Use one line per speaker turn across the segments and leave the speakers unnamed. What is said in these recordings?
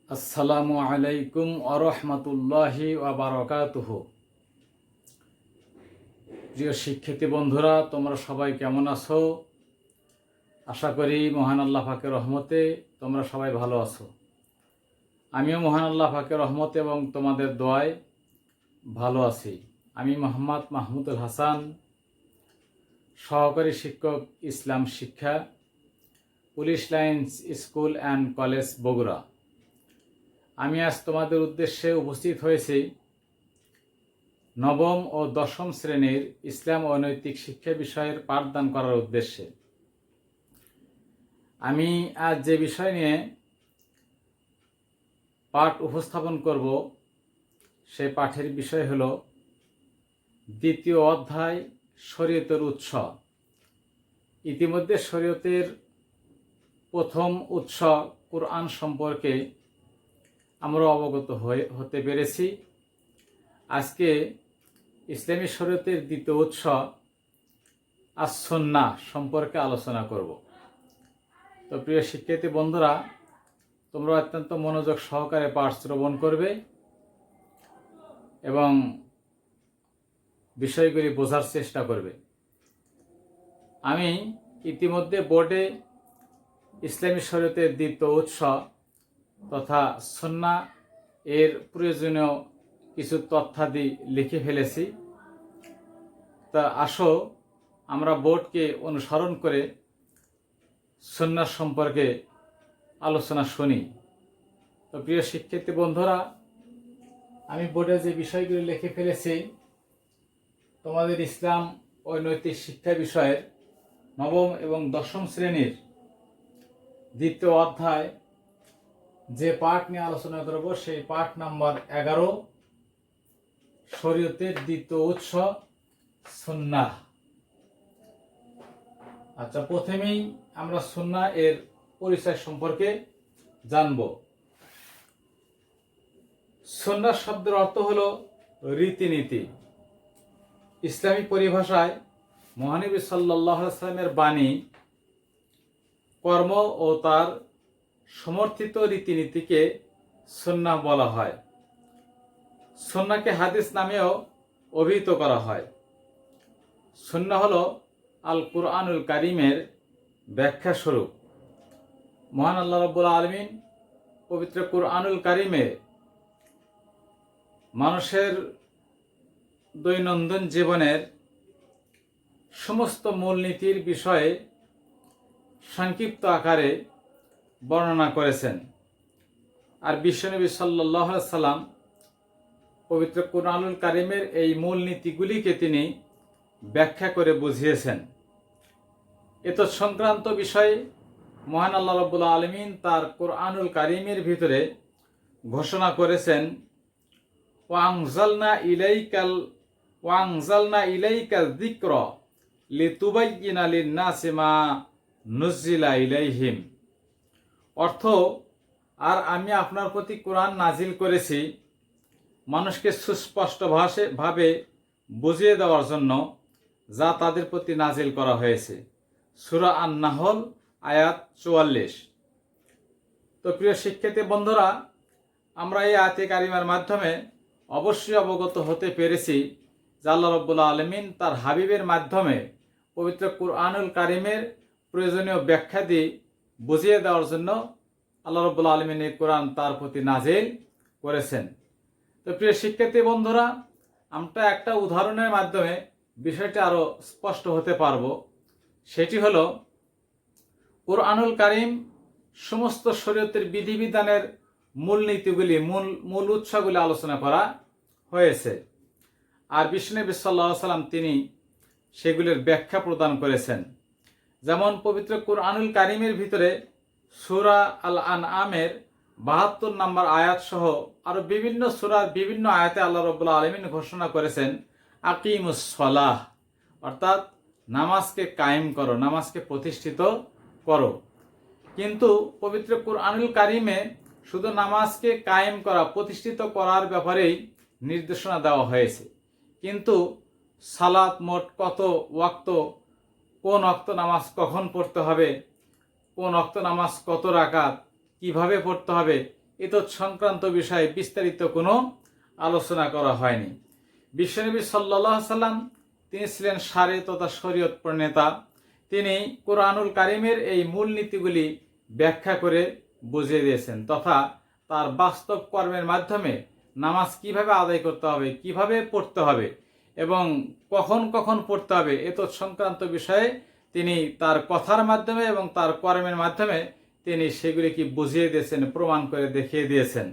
আসসালামু আলাইকুম আরহামতুল্লাহি ওয়াবারাকাতুহু। প্রিয় শিক্ষার্থী বন্ধুরা, তোমরা সবাই কেমন আছো? আশা করি মহান আল্লাহ পাকের রহমতে তোমরা সবাই ভালো আছো। আমিও মহান আল্লাহ পাকের রহমতে এবং তোমাদের দোয়ায় ভালো আছি। আমি মোহাম্মদ মাহমুদুল হাসান, সহকারী শিক্ষক, ইসলাম শিক্ষা, police lines school and college, Bogura. আমি আজ তোমাদের উদ্দেশ্যে উপস্থিত হয়েছি নবম ও দশম শ্রেণীর ইসলাম ও নৈতিক শিক্ষা বিষয়ের পাঠদান করার উদ্দেশ্যে। আমি আজ যে বিষয় নিয়ে পাঠ উপস্থাপন করব, সেই পাঠের বিষয় হল দ্বিতীয় অধ্যায়, শরীয়তের উৎস। ইতিমধ্যে শরীয়তের প্রথম উৎস কুরআন সম্পর্কে আমরা অবগত হতে পেরেছি। আজকে ইসলামী শরীয়তের দ্বিতীয় উৎস আস-সুন্নাহ সম্পর্কে আলোচনা করব। তো প্রিয় শিক্ষার্থী বন্ধুরা, তোমরা অত্যন্ত মনোযোগ সহকারে পাঠ শ্রবণ করবে এবং বিষয়গুলি বোঝার চেষ্টা করবে। আমি ইতিমধ্যে বোর্ডে ইসলামী শরীয়তের দ্বিতীয় উৎস তথা সুন্নাহ এর প্রয়োজনীয় কিছু তথ্যাদি লিখে ফেলেছি। তা আসো আমরা বোর্ডকে অনুসরণ করে সুন্নাহ সম্পর্কে আলোচনা শুনি। তো প্রিয় শিক্ষার্থী বন্ধুরা, আমি বোর্ডে যে বিষয়গুলি লিখে ফেলেছি, তোমাদের ইসলাম ও নৈতিক শিক্ষা বিষয়ের নবম এবং দশম শ্রেণীর দ্বিতীয় অধ্যায় যে পাঠ নিয়ে আলোচনা করব, সেই পাঠ নাম্বার 11, শরীয়তের দ্বিতীয় উৎস সুন্নাহ। আচ্ছা, প্রথমেই আমরা সুন্নাহ এর পরিচয় সম্পর্কে জানব। সুন্নাহ শব্দের অর্থ হলো রীতিনীতি। ইসলামী পরিভাষায় মহানবী সাল্লাল্লাহু আলাইহি ওয়াসাল্লামের বাণী, কর্ম ও তার সমর্থিত রীতিনীতিকে সুন্নাহ বলা হয়। সুন্নাহকে হাদিস নামেও অভিহিত করা হয়। সুন্নাহ হলো আল কুরআনুল কারীমের ব্যাখ্যা স্বরূপ। মহান আল্লাহ রাব্বুল আলামিন পবিত্র কুরআনুল কারীমে মানুষের দৈনন্দিন জীবনের সমস্ত মূলনীতির বিষয়ে সংক্ষিপ্ত আকারে বর্ণনা করেছেন। আর বিশ্বনবী সাল্লাল্লাহু আলাইহি সাল্লাম পবিত্র কুরআনুল কারীমের এই মূলনীতিগুলিকে তিনি ব্যাখ্যা করে বুঝিয়েছেন। এত সংক্রান্ত বিষয়ে মহান আল্লাহ রাব্বুল আলামিন তার কুরআনুল কারীমের ভিতরে ঘোষণা করেছেন, ওয়াংজালনা ইলাইকাল যিকরা লিতুবাইয়িনা লিন-নাসি মা নুজ্জিলা ইলাইহিম। অর্থ, আর আমি আপনার প্রতি কোরআন নাজিল করেছি মানুষকে সুস্পষ্ট ভাবে বুঝিয়ে দেওয়ার জন্য যা তাদের প্রতি নাজিল করা হয়েছে। সূরা আন-নাহল আয়াত 44। তো প্রিয় শিক্ষার্থী বন্ধুরা, আমরা এই আয়াতে কারিমার মাধ্যমে অবশ্যই অবগত হতে পেরেছি যে আল্লাহ রাব্বুল আলামিন তার হাবিবের মাধ্যমে পবিত্র কুরআনুল কারীমের প্রয়োজনীয় ব্যাখ্যা দিয়ে বুঝিয়ে দেওয়ার জন্য আল্লাহ রাব্বুল আলামিন এই কোরআন তার প্রতি নাজিল করেছেন। তো প্রিয় শিক্ষার্থী বন্ধুরা, আমরা একটা উদাহরণের মাধ্যমে বিষয়টা আরো স্পষ্ট হতে পারবো। সেটি হলো, কুরআনুল কারীম সমস্ত শরীয়তের বিধিবিধানের মূলনীতিগুলি, মূল উৎসগুলি আলোচনা করা হয়েছে। আর বিশ্বনবী সাল্লাল্লাহু আলাইহি সাল্লাম তিনি সেগুলির ব্যাখ্যা প্রদান করেছেন। যেমন পবিত্র কুরআনুল কারীমের ভিতরে সূরা আল আনআমের 72 নম্বর আয়াত সহ আরো বিভিন্ন সূরার বিভিন্ন আয়াতে আল্লাহ রাব্বুল আলামিন ঘোষণা করেছেন আকিমুস সালাহ, অর্থাৎ নামাজকে কায়েম করো, নামাজকে প্রতিষ্ঠিত করো। কিন্তু পবিত্র কুরআনুল কারীমে শুধু নামাজকে কায়েম করা, প্রতিষ্ঠিত করার ব্যাপারেই নির্দেশনা দেওয়া হয়েছে। কিন্তু সালাত মোট কত ওয়াক্ত, কোন ওয়াক্ত নামাজ কখন পড়তে হবে, কোন ওয়াক্ত নামাজ কত রাকাত, কিভাবে পড়তে হবে, এতৎ সংক্রান্ত বিষয়ে বিস্তারিত কোনো আলোচনা করা হয়নি। বিশ্বনবী সাল্লাল্লাহু আলাইহি সাল্লাম তিনি ছিলেন সারে তথা শরীয়ত প্রণেতা। তিনি কোরআনুল কারিমের এই মূলনীতিগুলি ব্যাখ্যা করে বুঝিয়ে দিয়েছেন তথা তার বাস্তব কর্মের মাধ্যমে নামাজ কিভাবে আদায় করতে হবে, কিভাবে পড়তে হবে এবং কখন কখন পড়তে হবে এতৎ সংক্রান্ত বিষয়ে তিনি তার কথার মাধ্যমে এবং তার কর্মের মাধ্যমে তিনি সেগুলিকে বুঝিয়ে দিয়েছেন, প্রমাণ করে দেখিয়ে দিয়েছেন।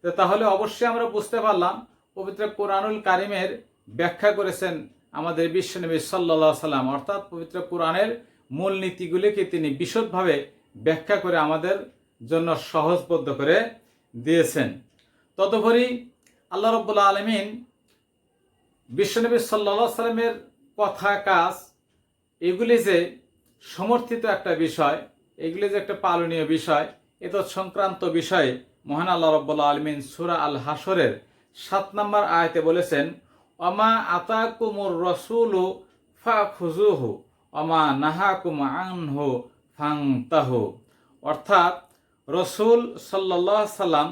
তো তাহলে অবশ্যই আমরা বুঝতে পারলাম পবিত্র কোরআনুল কারিমের ব্যাখ্যা করেছেন আমাদের বিশ্বনবী সাল্লাল্লাহু আলাইহি সাল্লাম, অর্থাৎ পবিত্র কোরআনের মূল নীতিগুলিকে তিনি বিশদভাবে ব্যাখ্যা করে আমাদের জন্য সহজবোধ্য করে দিয়েছেন। তদুপরি আল্লাহ রাব্বুল আলামিন বিশ্বনবী সাল্লাল্লাহু আলাইহি সাল্লামের কথা কাজ এগুলি যে সমর্থিত একটা বিষয়, এগুলি যে একটা পালনীয় বিষয়, এতৎ সংক্রান্ত বিষয়ে মহান আল্লাহ রাব্বুল আলামিন সূরা আল হাশরের 7 নম্বর আয়াতে বলেছেন, ওমা আতাকুমুর রাসূলু ফাখুযুহু ওমা নাহাকুম আনহু ফান্তাহু। অর্থাৎ রসূল সাল্লাল্লাহু আলাইহি সাল্লাম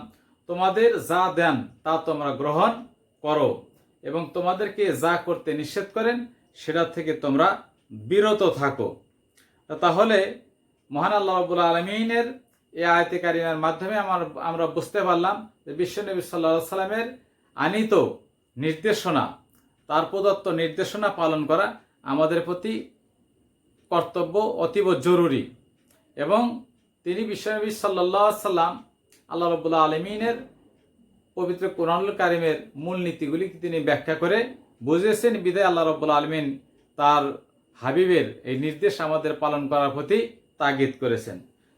তোমাদের যা দেন তা তোমরা গ্রহণ করো এবং তোমাদেরকে যা করতে নিষেধ করেন সেটা থেকে তোমরা বিরত থাকো। তাহলে মহান আল্লাহ রাব্বুল আলামিনের এই আয়াতে কারিমার মাধ্যমে আমরা বুঝতে পারলাম যে বিশ্বনবী সাল্লাল্লাহু আলাইহি সাল্লামের আনিত নির্দেশনা, তার প্রদত্ত নির্দেশনা পালন করা আমাদের প্রতি কর্তব্য, অতীব জরুরি। এবং তিনি বিশ্বনবী সাল্লাল্লাহু আলাইহি সাল্লাম আল্লাহ রাব্বুল আলামিনের পবিত্র কোরআনুল কারিমের মূলনীতিগুলি তিনি ব্যাখ্যা করে বুঝিয়েছেন, বিধায় আল্লাহ রাব্বুল আলামিন তার হাবিবের এই নির্দেশ আমাদের পালন করার প্রতি তাগিদ করেছেন।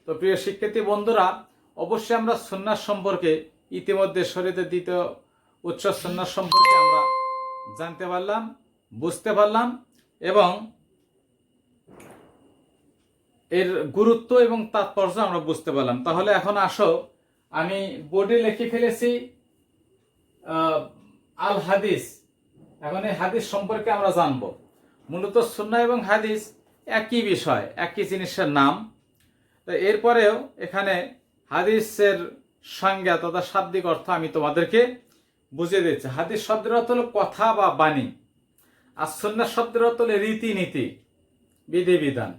তো প্রিয় শিক্ষার্থী বন্ধুরা, অবশ্যই আমরা সুন্নাহ সম্পর্কে ইতিমধ্যে শরীয়তের দ্বিতীয় উৎস সুন্নাহ সম্পর্কে আমরা জানতে পারলাম, বুঝতে পারলাম এবং এর গুরুত্ব এবং তাৎপর্য আমরা বুঝতে পারলাম। তাহলে এখন আসো, আমি বোর্ডে লিখে ফেলেছি আল হাদিস। এখন এই হাদিস সম্পর্কে আমরা জানব। মূলত সুন্নাহ এবং হাদিস একই বিষয়, একই জিনিসের নাম। তো এরপরেও এখানে হাদিসের সংজ্ঞা তথা শাব্দিক অর্থ আমি তোমাদেরকে বুঝিয়ে দিচ্ছি। হাদিস শব্দের অর্থ হলো কথা বা বাণী, আর সুন্নাহ শব্দের অর্থ হলো রীতিনীতি, বিধিবিধান।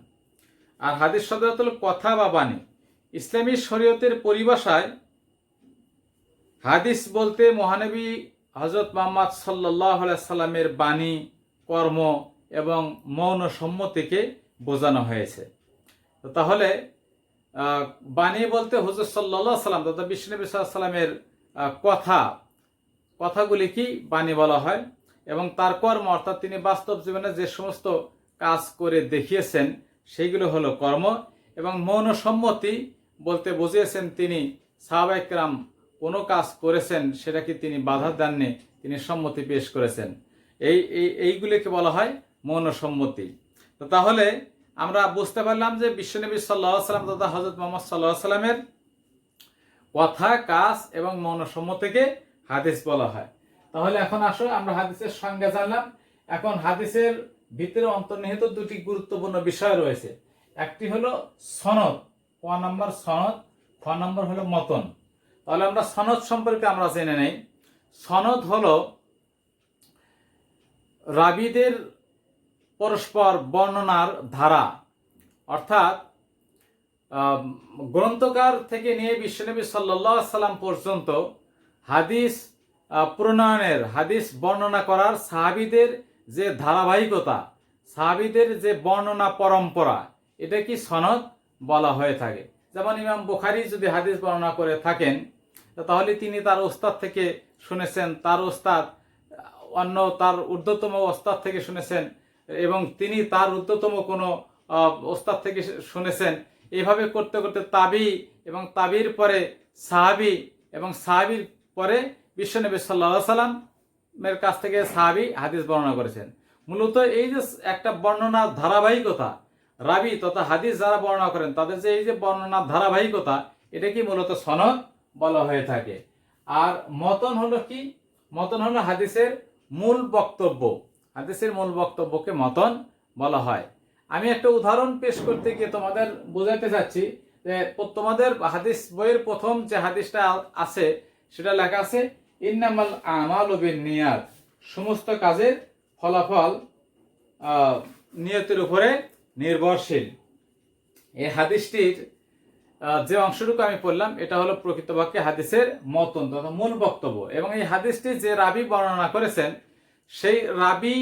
আর হাদিস শব্দের অর্থ হলো কথা বা বাণী। ইসলামী শরীয়তের পরিভাষায় হাদিস বলতে মহানবী হযরত মুহাম্মদ সাল্লাল্লাহু আলাইহি সাল্লামের বাণী, কর্ম এবং মৌন সম্মতিকে বোঝানো হয়েছে। তাহলে বাণী বলতে হুজুর সাল্লাল্লাহু আলাইহি সাল্লাম তথা বিশ্বনবী সাল্লাল্লাহু আলাইহি সাল্লামের কথাগুলি কি বাণী বলা হয়, এবং তার কর্ম অর্থাৎ তিনি বাস্তব জীবনে যে সমস্ত কাজ করে দেখিয়েছেন সেইগুলো হলো কর্ম। এবং মৌন সম্মতি বলতে বুঝিয়েছেন তিনি সাহাবায়ে কেরাম কোনো কাজ করেছেন সেটাকে তিনি বাধা দেননি, তিনি সম্মতি পেশ করেছেন। এইগুলিকে বলা হয় মৌন সম্মতি। তো তাহলে আমরা বুঝতে পারলাম যে বিশ্বনবী সাল্লাল্লাহু আলাইহি সাল্লাম তথা হযরত মুহাম্মদ সাল্লাল্লাহু আলাইহি সাল্লামের কথা, কাজ এবং মৌন সম্মতিকে হাদিস বলা হয়। তাহলে এখন আসো, আমরা হাদিসের সংজ্ঞা জানলাম। এখন হাদিসের ভিতরে অন্তর্নিহিত দুটি গুরুত্বপূর্ণ বিষয় রয়েছে। একটি হলো সনদ, ক নম্বর সনদ, খ নম্বর হলো মতন। তাহলে আমরা সনদ সম্পর্কে আমরা জেনে নেই। সনদ হলো রাবীদের পরস্পর বর্ণনার ধারা, অর্থাৎ গ্রন্থকার থেকে নিয়ে বিশ্বনবী সাল্লাল্লাহু আলাইহি সাল্লাম পর্যন্ত হাদিস প্রণয়নের, হাদিস বর্ণনা করার সাহাবীদের যে ধারাবাহিকতা, সাহাবীদের যে বর্ণনা পরম্পরা, এটা কি সনদ বলা হয়ে থাকে। যেমন ইমাম বুখারী যদি হাদিস বর্ণনা করে থাকেন তাহলে তিনি তার ওস্তাদ থেকে শুনেছেন, তার ওস্তাদ অন্য তার ঊর্ধ্বতম ওস্তাদ থেকে শুনেছেন এবং তিনি তার ঊর্ধ্বতম কোনো ওস্তাদ থেকে শুনেছেন। এভাবে করতে করতে তাবি এবং তাবির পরে সাহাবি এবং সাহাবির পরে বিশ্বনবী সাল্লাল্লাহু আলাইহি সাল্লামের কাছ থেকে সাহাবি হাদিস বর্ণনা করেছেন। মূলত এই যে একটা বর্ণনার ধারাবাহিকতা, রাবি তথা হাদিস যারা বর্ণনা করেন তাদের যে এই যে বর্ণনার ধারাবাহিকতা, এটা কি মূলত সনদ বলা হয়ে থাকে। আর মতন হলো কি? মতন হলো হাদিসের মূল বক্তব্য, হাদিসের মূল বক্তব্যকে মতন বলা হয়। আমি একটা উদাহরণ পেশ করতে গিয়ে তোমাদের বোঝাতে চাচ্ছি তোমাদের হাদিস বইয়ের প্রথম যে হাদিসটা আছে সেটা লেখা আছে ইন্নামাল আমালু বিন্নিয়াত, সমস্ত কাজের ফলাফল নিয়তের উপরে নির্ভরশীল। এই হাদিসটির যে অংশটুকু আমি পড়লাম এটা হলো প্রকৃতপক্ষে হাদিসের মতন তথা মূল বক্তব্য, এবং এই হাদিসটি যে রাবি বর্ণনা করেছেন সেই রাবি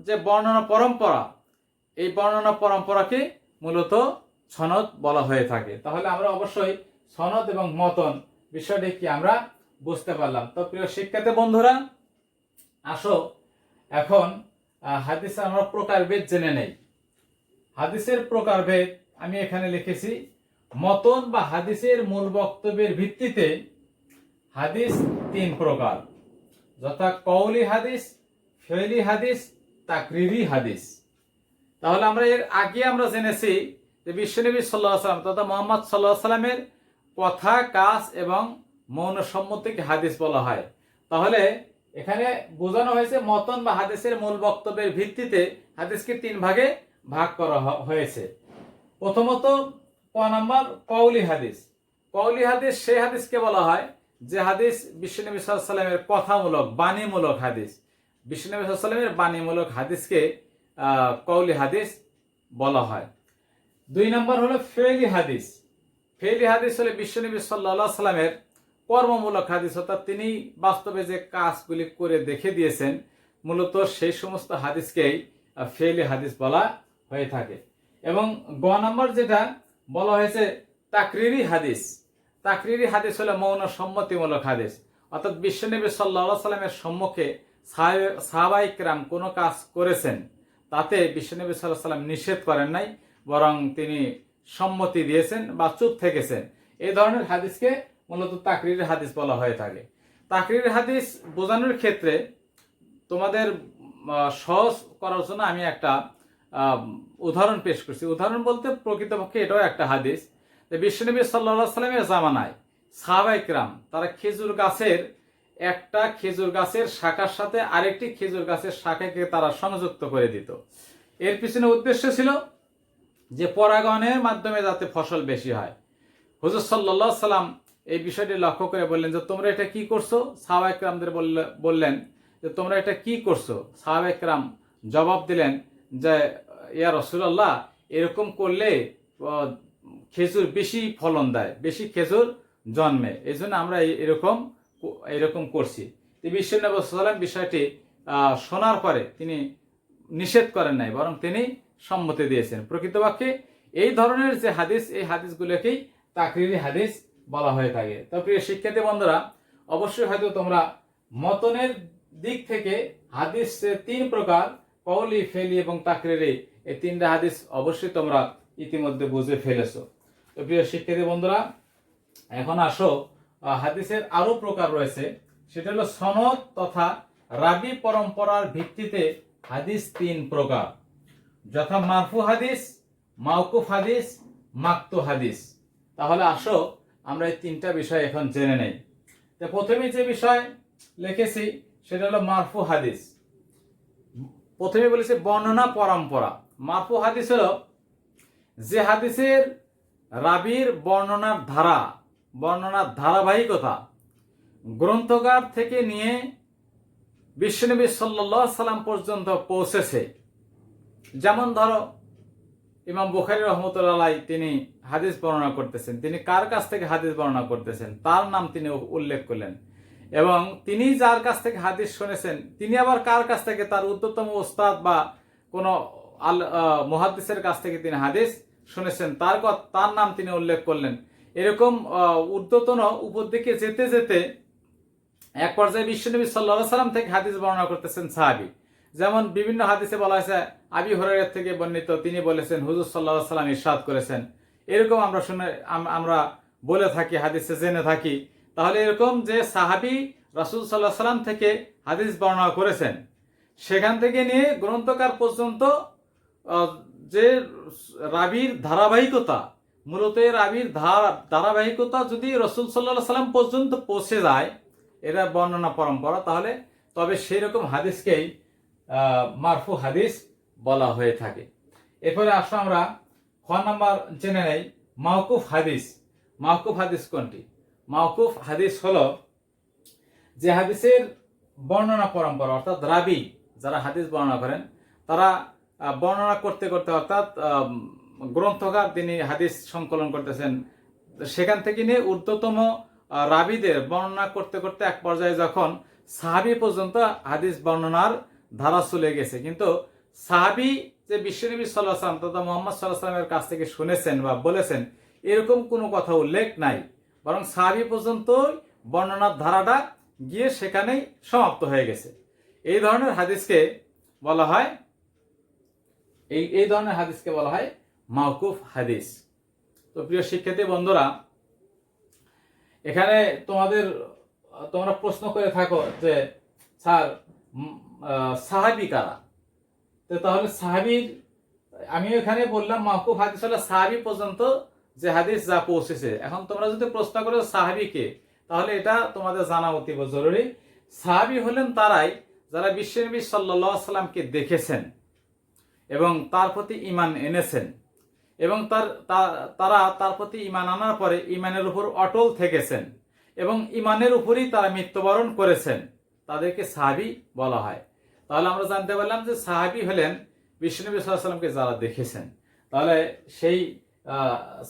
যে বর্ণনা পরম্পরা, এই বর্ণনা পরম্পরাকে মূলত সনদ বলা হয়ে থাকে। তাহলে আমরা অবশ্যই সনদ এবং মতন বিষয়টি কি আমরা বুঝতে পারলাম। তো প্রিয় শিক্ষার্থী বন্ধুরা, আসো এখন হাদিসে আমরা প্রকারভেদ জেনে নেই। হাদিসের প্রকারভেদ আমি এখানে লিখেছি, মতন বা হাদিসের মূল বক্তব্যের ভিত্তিতে হাদিস 3 প্রকার, যথা কওলি হাদিস, ফেলি হাদিস, তাকরিরি হাদিস। তাহলে আমরা এর আগে আমরা জেনেছি যে বিশ্বনবী সাল্লাল্লাহু আলাইহি ওয়াসাল্লাম তথা মুহাম্মদ সাল্লাল্লাহু আলাইহি ওয়াসাল্লামের কথা, কাজ এবং মৌন সম্মতিকে হাদিস বলা হয়। তাহলে এখানে বোঝানো হয়েছে মতন বা হাদিসের মূল বক্তব্যের ভিত্তিতে হাদিসকে 3 ভাগে ভাগ করা হয়েছে। প্রথমত ক নাম্বার কওলি হাদিস। কওলি হাদিস সেই হাদিসকে বলা হয় যে হাদিস বিশ্বনবী সাল্লাল্লাহু আলাইহি ওয়াসাল্লামের কথামূলক, বাণীমূলক হাদিস। বিশ্বনবী সাল্লাল্লাহু আলাইহি ওয়াসাল্লামের বাণীমূলক হাদিসকে কওলি হাদিস বলা হয়। 2 নম্বর হলো ফেলি হাদিস। ফেলি হাদিস হলো বিশ্বনবী সাল্লাল্লাহু আলাইহি ওয়াসাল্লামের কর্মমূলক হাদিস, অর্থাৎ তিনি বাস্তবে যে কাজগুলি করে দেখে দিয়েছেন, মূলত সেই সমস্ত হাদিসকেই ফেলি হাদিস বলা হয়ে থাকে। এবং গ নম্বর যেটা বলা হয়েছে তাকরিরি হাদিস। তাকরিরি হাদিস হলো মৌন সম্মতিমূলক হাদিস, অর্থাৎ বিশ্বনবী সাল্লাল্লাহু আলাইহি ওয়াসাল্লামের সম্মুখে সাহাবায়ে কেরাম কোনো কাজ করেছেন, তাতে বিশ্বনবী সাল্লাল্লাহু আলাইহি ওয়াসাল্লাম নিষেধ করেন নাই, বরং তিনি সম্মতি দিয়েছেন বা চুপ থেকেছেন। এই ধরনের হাদিসকে মূলত তাকরিরি হাদিস বলা হয়ে থাকে। তাকরিরি হাদিস বোঝানোর ক্ষেত্রে তোমাদের সহজ করার জন্য আমি একটা উদাহরণ পেশ করছি। উদাহরণ বলতে প্রকৃতপক্ষে এটাও একটা হাদিস। বিশ্বনবী সাল্লাল্লাহু আলাইহি ওয়াসাল্লামের জামানায় সাহাবায়ে কেরাম তারা একটা খেজুর গাছের শাখার সাথে আরেকটি খেজুর গাছের শাখাকে তারা সংযুক্ত করে দিত। এর পিছনে উদ্দেশ্য ছিল যে পরাগণের মাধ্যমে যাতে ফসল বেশি হয়। হুজুর সাল্লাল্লাহু আলাইহি ওয়াসাল্লাম এই বিষয়টি লক্ষ্য করে বললেন যে তোমরা এটা কি করছো? সাহাবায়ে কেরামদের বললেন যে তোমরা এটা কি করছো? সাহাবায়ে কেরাম জবাব দিলেন যে ইয়া রাসূলুল্লাহ, এরকম করলে খেজুর বেশি ফলন দেয়, বেশি খেজুর জন্মে, এই জন্য আমরা এরকম করছি। বিশ্বনবী সাল্লাল্লাহু আলাইহি ওয়াসাল্লাম বিষয়টি শোনার পরে তিনি নিষেধ করেন নাই, বরং তিনি সম্মতি দিয়েছেন। প্রকৃতপক্ষে এই ধরনের যে হাদিস, এই হাদিসগুলোকেই তাকরিরি হাদিস বলা হয়ে থাকে। তো প্রিয় শিক্ষার্থী বন্ধুরা, অবশ্যই হয়তো তোমরা মতনের দিক থেকে হাদিস 3 প্রকার, কওলি, ফেলি এবং তাকরিরি, এই 3টা হাদিস অবশ্যই তোমরা ইতিমধ্যে বুঝে ফেলেছো। তো প্রিয় শিক্ষার্থী বন্ধুরা, এখন আসো হাদিসের আরো প্রকার রয়েছে, সেটা হলো সনদ তথা রাবি পরম্পরার ভিত্তিতে হাদিস 3 প্রকার, যথা মারফু হাদিস, মাওকুফ হাদিস, মাকতু হাদিস। তাহলে আসো আমরা এই 3টা বিষয় এখন জেনে নেই। তো প্রথমে যে বিষয় লিখেছি সেটা হলো মারফু হাদিস। প্রথমে বলেছে বর্ণনা পরম্পরা। মারফু হাদিস হলো যে হাদিসের রাবির বর্ণনার ধারাবাহিকতা গ্রন্থকার থেকে নিয়ে বিশ্বনবী সাল্লাল্লাহু আলাইহি ওয়াসাল্লাম পর্যন্ত পৌঁছেছে। যেমন ধরো ইমাম বুখারী রাহমাতুল্লাহ আলাইহি তিনি হাদিস বর্ণনা করতেছেন, তিনি কার কাছ থেকে হাদিস বর্ণনা করতেছেন তার নাম তিনি উল্লেখ করলেন, এবং তিনি যার কাছ থেকে হাদিস শুনেছেন তিনি আবার কার কাছ থেকে, তার ঊর্ধ্বতম ওস্তাদ বা কোনো মুহাদ্দিসের কাছ থেকে তিনি হাদিস শুনেছেন, তার নাম তিনি উল্লেখ করলেন। এরকম ঊর্ধ্বতন উপর দিকে যেতে যেতে এক পর্যায়ে বিশ্বনবী সাল্লাল্লাহু আলাইহি ওয়াসাল্লাম থেকে হাদিস বর্ণনা করতেছেন সাহাবী। যেমন বিভিন্ন হাদিসে বলা হয়েছে আবি হুরায়রা থেকে বর্ণিত, তিনি বলেছেন হুজুর সাল্লাল্লাহু আলাইহি ওয়াসাল্লাম ইরশাদ করেছেন। এরকম আমরা বলে থাকি, হাদিসে জেনে থাকি। তাহলে এরকম যে সাহাবী রাসূল সাল্লাল্লাহু আলাইহি ওয়াসাল্লাম থেকে হাদিস বর্ণনা করেছেন, সেখান থেকে নিয়ে গ্রন্থকার পর্যন্ত যে রাবির ধারাবাহিকতা, মূলত রাবির ধারাবাহিকতা যদি রাসূল সাল্লাল্লাহু আলাইহি ওয়াসাল্লাম পর্যন্ত পৌঁছে যায়, এটা বর্ণনা পরম্পরা, তাহলে তবে সেই রকম হাদিসকেই মারফু হাদিস বলা হয়ে থাকে। এরপরে আসলে আমরা খ নাম্বার জেনে নেই মাওকুফ হাদিস। মাওকুফ হাদিস কোনটি? মাওকুফ হাদিস হলো যে হাদিসের বর্ণনা পরম্পরা, অর্থাৎ রাবি যারা হাদিস বর্ণনা করেন তারা বর্ণনা করতে করতে, অর্থাৎ গ্রন্থকার তিনি হাদিস সংকলন করতেছেন, সেখান থেকে নিয়ে ঊর্ধ্বতম রাবিদের বর্ণনা করতে করতে এক পর্যায়ে যখন সাহাবি পর্যন্ত হাদিস বর্ণনার ধারা চলে গেছে, কিন্তু সাহাবি যে বিশ্বনবী সাল্লাল্লাহু আলাইহি ওয়াসাল্লাম তথা মুহাম্মদ সাল্লাল্লাহু আলাইহি ওয়াসাল্লামের কাছ থেকে শুনেছেন বা বলেছেন এরকম কোনো কথা উল্লেখ নাই, বরং সাহাবি পর্যন্ত বর্ণনার ধারাটা গিয়ে সেখানেই সমাপ্ত হয়ে গেছে। এই ধরনের হাদিসকে বলা হয় এই ধরনের হাদিসকে বলা হয় মাওকুফ হাদিস। তো প্রিয় শিক্ষার্থী বন্ধুরা, এখানে তোমরা প্রশ্ন করে থাকো যে স্যার সাহাবী কারা? তো তাহলে সাহাবীর, আমি এখানে বললাম মাওকুফ হাদিস হলো সাহাবী পর্যন্ত যে হাদিস যা পৌঁছেছে। এখন তোমরা যদি প্রশ্ন করো সাহাবী কে, তাহলে এটা তোমাদের জানা অতীব জরুরি। সাহাবী হলেন তারাই যারা বিশ্বনবী সাল্লাল্লাহু আলাইহি ওয়াসাল্লামকে দেখেছেন এবং তার প্রতি ঈমান এনেছেন এবং তারা তার প্রতি ঈমান আনার পরে ঈমানের উপর অটল থেকেছেন এবং ঈমানের উপরই তারা মৃত্যুবরণ করেছেন, তাদেরকে সাহাবী বলা হয়। তাহলে আমরা জানতে পারলাম যে সাহাবী হলেন বিশ্বনবী সাল্লাল্লাহু আলাইহি ওয়াসাল্লামকে যারা দেখেছেন। তাহলে সেই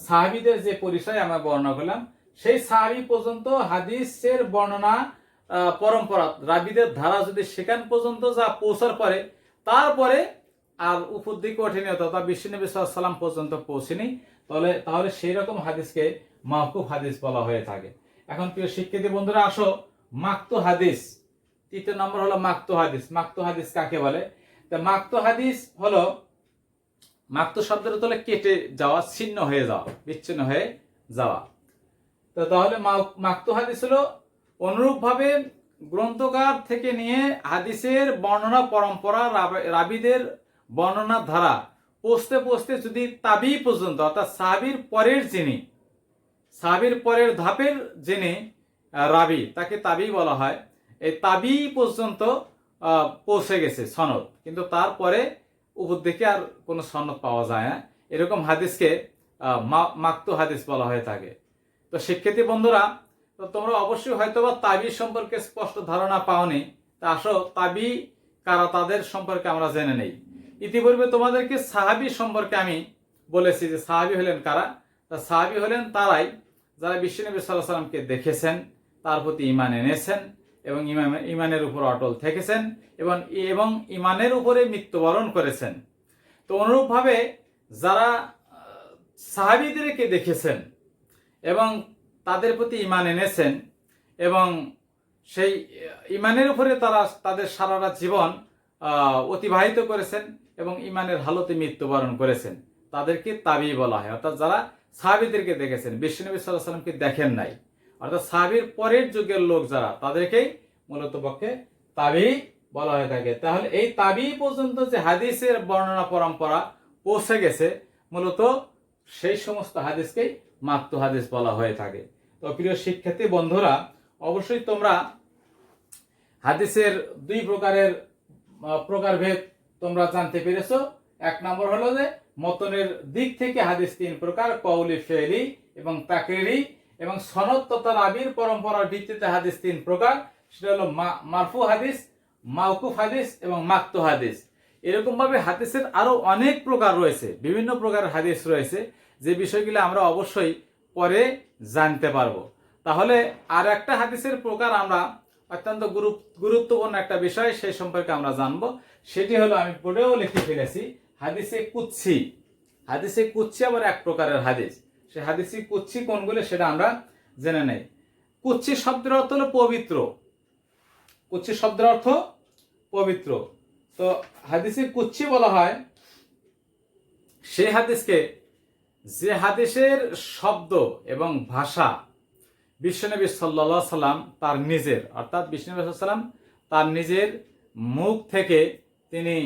সাহাবীদের যে পরিচয় আমরা বর্ণনা করলাম, সেই সাহাবী পর্যন্ত হাদিসের বর্ণনা পরম্পরা রাবীদের ধারা যদি সেখান পর্যন্ত যা পৌঁছার পরে, তারপরে আর উপর দিকে ওঠেনি, অর্থাৎ বিশ্বনবী সাল্লাল্লাহু আলাইহি ওয়াসাল্লাম পর্যন্ত পৌঁছেনি, তাহলে সেই রকম হাদিসকে মাওকুফ হাদিস বলা হয়ে থাকে। এখন প্রিয় শিক্ষার্থী বন্ধুরা, আসো মাকতু হাদিস। তৃতীয় নম্বর হলো মাকতু হাদিস। মাকতু হাদিস কাকে বলে? তো মাকতু হাদিস হলো, মাকতু শব্দের হলো কেটে যাওয়া, ছিন্ন হয়ে যাওয়া, বিচ্ছিন্ন হয়ে যাওয়া। তো তাহলে মাকতু হাদিস হলো অনুরূপভাবে গ্রন্থকার থেকে নিয়ে হাদিসের বর্ণনা পরম্পরা রাবীদের বর্ণনা ধারা পৌঁছতে পৌঁছতে যদি তাবি পর্যন্ত, অর্থাৎ সাহাবীর পরের ধাপের যিনি রাবি, তাকে তাবি বলা হয়। এই তাবি পর্যন্ত পৌঁছে গেছে সনদ, কিন্তু তারপরে উপর দিকে আর কোনো সনদ পাওয়া যায় না, এরকম হাদিসকে মাকতু হাদিস বলা হয়ে থাকে। তো শিক্ষার্থী বন্ধুরা, তো তোমরা অবশ্যই হয়তোবা তাবি সম্পর্কে স্পষ্ট ধারণা পাওনি। তা আসো তাবি কারা, তাদের সম্পর্কে আমরা জেনে নেই। ইতিপূর্বে তোমাদেরকে সাহাবী সম্পর্কে আমি বলেছি যে সাহাবী হলেন কারা। তা সাহাবী হলেন তারাই যারা বিশ্বনবী সাল্লাল্লাহু আলাইহি ওয়াসাল্লামকে দেখেছেন, তার প্রতি ঈমান এনেছেন এবং ঈমানের উপর অটল থেকেছেন এবং ঈমানের উপরে মৃত্যুবরণ করেছেন। তো অনুরূপভাবে যারা সাহাবীদেরকে দেখেছেন এবং তাদের প্রতি ঈমান এনেছেন এবং সেই ঈমানের উপরে তারা তাদের সারাটা জীবন অতিবাহিত করেছেন এবং ঈমানের হালতে মৃত্যুবরণ করেছেন, তাদেরকে তাবি বলা হয়। অর্থাৎ যারা সাহাবীদেরকে দেখেছেন, বিশ্বনবী সাল্লাল্লাহু আলাইহি ওয়াসাল্লামকে দেখেন নাই, অর্থাৎ সাহাবীর পরের যুগের লোক যারা, তাদেরকেই মূলত পক্ষে তাবি বলা হয়ে থাকে। তাহলে এই তাবি পর্যন্ত যে হাদিসের বর্ণনা পরম্পরা পৌঁছে গেছে, মূলত সেই সমস্ত হাদিসকেই মাকতু হাদিস বলা হয়ে থাকে। তো প্রিয় শিক্ষার্থী বন্ধুরা, অবশ্যই তোমরা হাদিসের দুই প্রকারভেদ তোমরা জানতে পেরেছো। এক নম্বর হলো যে মতনের দিক থেকে হাদিস তিন প্রকার, কওলি, ফেলি এবং তাকরিরি, এবং সনদ তথা রাবীর পরম্পরার ভিত্তিতে হাদিস তিন প্রকার, সেটা হলো মারফু হাদিস, মাওকুফ হাদিস এবং মাকতু হাদিস। এরকম ভাবে হাদিসের আরো অনেক প্রকার রয়েছে, বিভিন্ন প্রকারের হাদিস রয়েছে, যে বিষয়গুলো আমরা অবশ্যই পরে জানতে পারবো। তাহলে আর একটা হাদিসের প্রকার আমরা অত্যন্ত গুরুত্বপূর্ণ একটা বিষয়, সেই সম্পর্কে আমরা জানবো। সেটি হলো, আমি পড়েও লিখে ফেলেছি, হাদিসে কুদসি। হাদিসে কুদসি আবার এক প্রকারের হাদিস। সে হাদিসে কুদসি কোনগুলো সেটা আমরা জেনে নেই। কুদসি শব্দের অর্থ হলো পবিত্র। কুদসি শব্দের অর্থ পবিত্র। তো হাদিসে কুদসি বলা হয় সেই হাদিসকে যে হাদিসের শব্দ এবং ভাষা বিশ্বনবী সাল্লাল্লাহু আলাইহি সাল্লাম তার নিজের, অর্থাৎ বিশ্বনবী সাল্লাল্লাহু আলাইহি সাল্লাম তার নিজের মুখ থেকে তিনি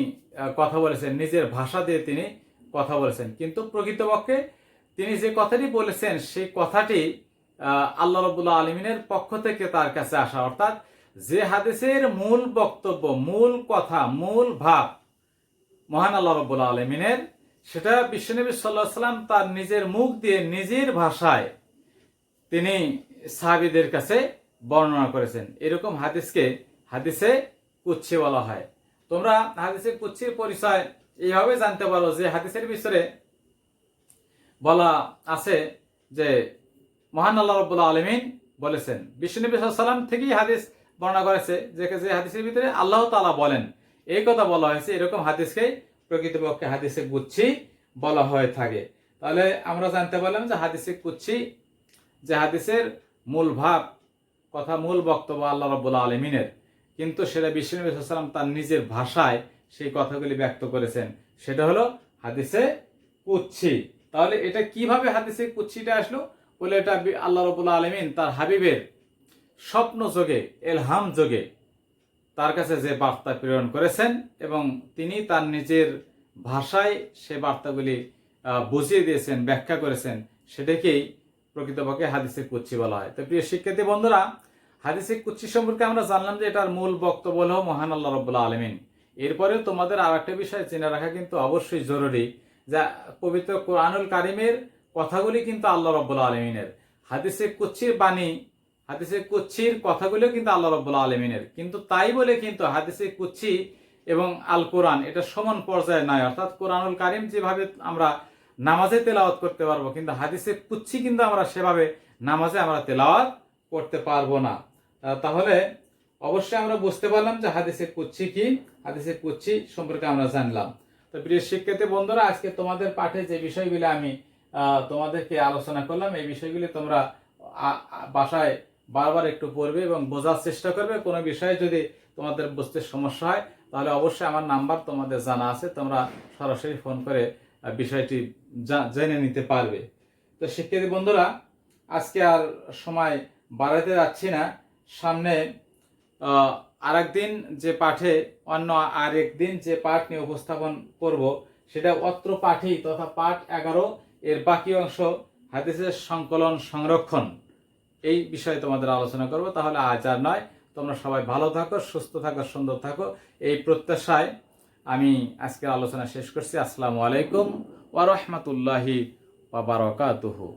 কথা বলেছেন, নিজের ভাষা দিয়ে তিনি কথা বলেছেন, কিন্তু প্রকৃতপক্ষে তিনি যে কথাটি বলেছেন সেই কথাটি আল্লাহ রাব্বুল আলামিনের পক্ষ থেকে তার কাছে আসা। অর্থাৎ যে হাদিসের মূল বক্তব্য, মূল কথা, মূল ভাব মহান আল্লাহ রাব্বুল আলামিনের, সেটা বিশ্বনবী সাল্লাল্লাহু আলাইহি সাল্লাম তার নিজের মুখ দিয়ে নিজের ভাষায় তিনি সাহাবীদের কাছে বর্ণনা করেছেন। এরকম হাদিসকে হাদিসে কুদসি বলা হয়। তোমরা হাদিসে কুদসির পরিচয় এইভাবে জানতে পারো যে হাদিসের ভিতরে বলা আছে যে মহান আল্লাহ রাব্বুল আলামিন বলেছেন, বিশ্বনবী সাল্লাল্লাহু আলাইহি সাল্লাম থেকেই হাদিস বর্ণনা করেছে যে হাদিসের ভিতরে আল্লাহ তাআলা বলেন, এই কথা বলা হয়েছে। এরকম হাদিসকে প্রকৃতপক্ষে হাদিসে কুদসি বলা হয়ে থাকে। তাহলে আমরা জানতে পারলাম যে হাদিসে কুদসি যে হাদিসের মূল ভাব কথা, মূল বক্তব্য আল্লাহ রাব্বুল আলামিনের, কিন্তু সেটা বিশ্বনবী সাল্লাল্লাহু আলাইহি ওয়াসাল্লাম তার নিজের ভাষায় সেই কথাগুলি ব্যক্ত করেছেন, সেটা হলো হাদিসে কুদসি। তাহলে এটা কিভাবে হাদিসে কুদসিটা আসলো? বলে এটা আল্লাহ রাব্বুল আলামিন তার হাবিবের স্বপ্ন যোগে, এলহাম যোগে তার কাছে যে বার্তা প্রেরণ করেছেন এবং তিনি তার নিজের ভাষায় সে বার্তাগুলি বুঝিয়ে দিয়েছেন, ব্যাখ্যা করেছেন, সেটাকেই প্রকৃতপক্ষে হাদিসে কুদসি বলা হয়। তো প্রিয় শিক্ষার্থী বন্ধুরা, হাদিসে কুদসি সম্পর্কে আমরা জানলাম যে এটার মূল বক্তব্য হলো মহান আল্লাহ রাব্বুল আলামিন। এরপরে তোমাদের আর একটা বিষয় জেনে রাখা কিন্তু অবশ্যই জরুরি, যা পবিত্র কোরআনুল কারিমের কথাগুলি কিন্তু আল্লাহ রাব্বুল আলামিনের। হাদিসে কুদসির বাণী, হাদিসে কুদসির কথাগুলিও কিন্তু আল্লাহ রাব্বুল আলামিনের। কিন্তু তাই বলে কিন্তু হাদিসে কুদসি এবং আল কোরআন এটা সমান পর্যায়ে নয়। অর্থাৎ কোরআনুল কারিম যেভাবে আমরা নামাজে তেলাওয়াত করতে পারবো, কিন্তু হাদিসে কুদসি কিন্তু আমরা সেভাবে নামাজে আমরা তেলাওয়াত করতে পারবো না। তাহলে অবশ্যই আমরা বুঝতে পারলাম যে হাদিসে কুদসি কি, হাদিসে কুদসি সম্পর্কে আমরা জানলাম। তো প্রিয় শিক্ষার্থী বন্ধুরা, আজকে তোমাদের পাঠে যে বিষয়গুলি আমি তোমাদেরকে আলোচনা করলাম, এই বিষয়গুলি তোমরা বাসায় বারবার একটু পড়বে এবং বোঝার চেষ্টা করবে। কোনো বিষয়ে যদি তোমাদের বুঝতে সমস্যা হয় তাহলে অবশ্যই আমার নাম্বার তোমাদের জানা আছে, তোমরা সরাসরি ফোন করে বিষয়টি জেনে নিতে পারবে। তো শিক্ষার্থী বন্ধুরা, আজকে আর সময় বাড়াতে যাচ্ছি না। সামনে আরেকদিন যে পাঠে অন্য আরেকদিন যে পাঠ নিয়ে উপস্থাপন করব, সেটা অত্র পাঠেই তথা পাঠ 11 এর বাকি অংশ হাদিসের সংকলন সংরক্ষণ, এই বিষয়ে তোমাদের আলোচনা করব। তাহলে আজ আর নয়, তোমরা সবাই ভালো থাকো, সুস্থ থাকো, সুন্দর থাকো, এই প্রত্যাশায় আমি আজকের আলোচনা শেষ করছি। আসসালামু আলাইকুম ওয়া রাহমাতুল্লাহি ওয়া বারাকাতুহু।